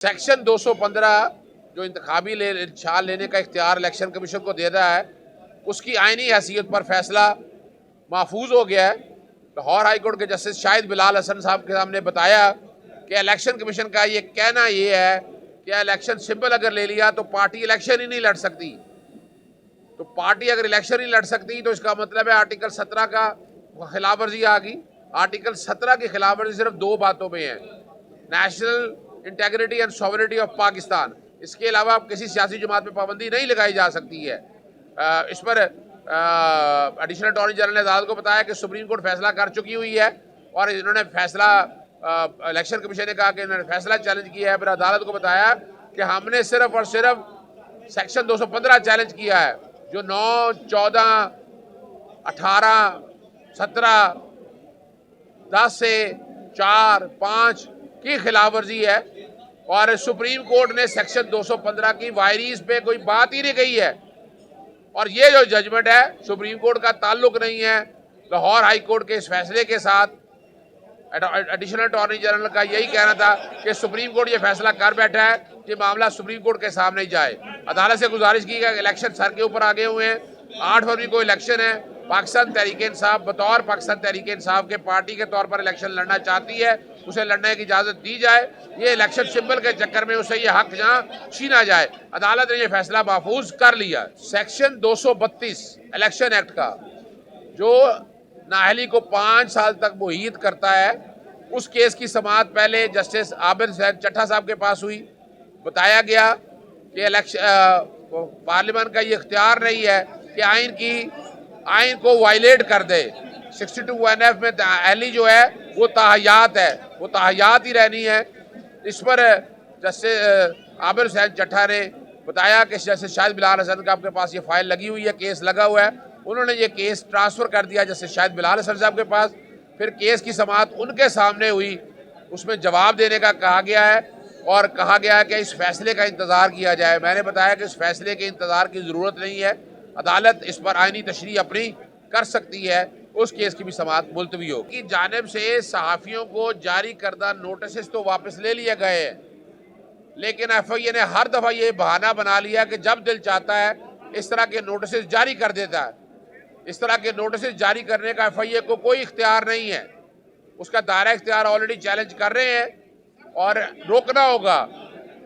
Section 215 जो इंतखाबी छाल लेने का इख्तियार इलेक्शन कमीशन को दे रहा है, उसकी आइनी हैसियत पर फैसला महफूज हो गया है। लाहौर हाई कोर्ट के जस्टिस शाहिद बिलाल हसन साहब के सामने बताया कि इलेक्शन कमीशन का ये कहना ये है कि इलेक्शन सिंबल अगर ले लिया तो पार्टी इलेक्शन ही नहीं लड़ सकती। तो पार्टी अगर इलेक्शन ही लड़ सकती तो इसका मतलब है आर्टिकल 17 का खिलाफ वर्जी आ गई। आर्टिकल 17 की खिलाफ वर्जी सिर्फ दो बातों में है, national integrity and sovereignty of Pakistan. इसके अलावा किसी सियासी जमात पे पाबंदी नहीं लगाई जा सकती है। इस पर एडिशनल अटॉर्नी जनरल ने अदालत को बताया कि सुप्रीम कोर्ट फैसला कर चुकी हुई है और इन्होंने फैसला इलेक्शन कमीशन ने कहा कि इन्होंने फैसला चैलेंज किया है। फिर अदालत को बताया कि हमने सिर्फ और सिर्फ सेक्शन 215 चैलेंज किया है, जो 9, 14, 18, 17, 10 से 4, 5 की खिलाफ वर्जी है। और सुप्रीम कोर्ट ने सेक्शन 215 की वायरीज पे कोई बात ही नहीं कही है। और ये जो जजमेंट है सुप्रीम कोर्ट का ताल्लुक नहीं है लाहौर हाई कोर्ट के इस फैसले के साथ। एडिशनल अटॉर्नी जनरल का यही कहना था कि सुप्रीम कोर्ट ये फैसला कर बैठा है कि मामला सुप्रीम कोर्ट के सामने जाए। अदालत से गुजारिश की गई, इलेक्शन सर के ऊपर आगे हुए हैं। 8 फरवरी को इलेक्शन है। पाकिस्तान तहरीक इंसाफ बतौर पाकिस्तान तहरीक इंसाफ के पार्टी के तौर पर इलेक्शन लड़ना चाहती है, उसे लड़ने की इजाज़त दी जाए। ये इलेक्शन सिंबल के चक्कर में उसे ये हक जहाँ छीना जाए, अदालत ने ये फैसला महफूज कर लिया। सेक्शन 232 इलेक्शन एक्ट का जो नाअहली को 5 साल तक मुहीद करता है, उस केस की समाअत पहले जस्टिस आबिद हुसैन चट्टा साहब के पास हुई। बताया गया कि पार्लियामेंट का ये इख्तियार नहीं है कि आइन को वायलेट कर दे। 62(1)(f) में नाअहली जो है वो ताहयात है, वो ताहयात ही रहनी है। इस पर जस्टिस आबिद हुसैन चट्टा ने बताया कि जस्टिस शाहिद बिलाल हसन का आपके पास ये फाइल लगी हुई है, केस लगा हुआ है। उन्होंने ये केस ट्रांसफ़र कर दिया जस्टिस शाहिद बिलाल हसन साहब के पास। फिर केस की समाअत उनके सामने हुई, उसमें जवाब देने का कहा गया है और कहा गया है कि इस फैसले का इंतज़ार किया जाए। मैंने बताया कि इस फैसले के इंतज़ार की ज़रूरत नहीं है, अदालत इस पर आइनी तशरीह अपनी कर सकती है। उस केस की भी समाअत मुलतवी होगी। की जानिब से सहाफ़ियों को जारी करदा नोटिस तो वापस ले लिए गए हैं, लेकिन FIA ने हर दफ़ा ये बहाना बना लिया कि जब दिल चाहता है इस तरह के नोटिस जारी कर देता है। इस तरह के नोटिस जारी करने का FIA को कोई इख्तियार नहीं है। उसका दायरा इख्तियार ऑलरेडी चैलेंज कर रहे हैं और रोकना होगा।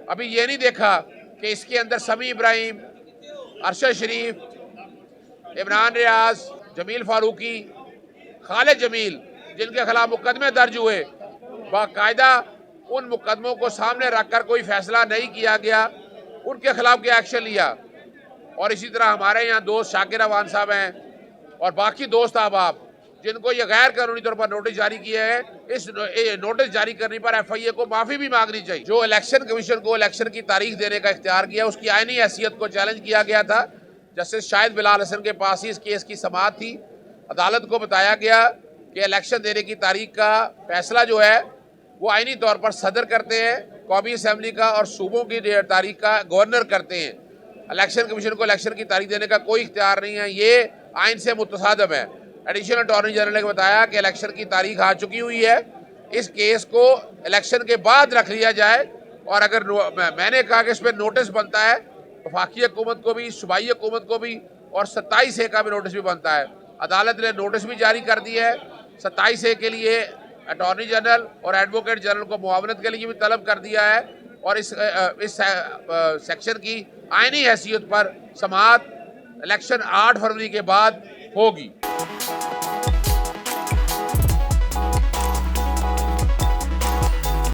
अभी ये नहीं देखा कि इसके अंदर समी इब्राहिम, अरशद शरीफ, इमरान रियाज, जमील फारूकी, खालिद जमील, जिनके खिलाफ मुकदमे दर्ज हुए, बाकायदा उन मुकदमों को सामने रखकर कोई फैसला नहीं किया गया, उनके खिलाफ क्या एक्शन लिया। और इसी तरह हमारे यहाँ दोस्त शाकिर अवान साहब हैं और बाकी दोस्त अहबाब जिनको ये गैर कानूनी तौर पर नोटिस जारी किए हैं, इस नोटिस जारी करने पर FIA को माफ़ी भी मांगनी चाहिए। जो इलेक्शन कमीशन को इलेक्शन की तारीख देने का इख्तियार किया, उसकी आइनी हैसियत को चैलेंज किया गया था। जस्टिस शाहिद बिलाल हसन के पास ही इस केस की समाअत थी। अदालत को बताया गया कि इलेक्शन देने की तारीख का फैसला जो है वो आइनी तौर पर सदर करते हैं कौमी असम्बली का, और सूबों की तारीख का गवर्नर करते हैं। इलेक्शन कमीशन को इलेक्शन की तारीख देने का कोई इख्तियार नहीं है, ये आइन से मुतसादम है। एडिशनल अटॉर्नी जनरल ने बताया कि इलेक्शन की तारीख आ चुकी हुई है, इस केस को इलेक्शन के बाद रख लिया जाए। और अगर मैंने कहा कि इस पर नोटिस बनता है, वफाकी हुकूमत को भी, सूबाई हुकूमत को भी, और 27A का भी नोटिस भी बनता है। अदालत ने नोटिस भी जारी कर दी है। 27A के लिए अटॉर्नी जनरल और एडवोकेट जनरल को मुआवनत के लिए भी तलब कर दिया है। और इस सेक्शन की आइनी हैसियत पर समाअत इलेक्शन 8 फरवरी के बाद होगी।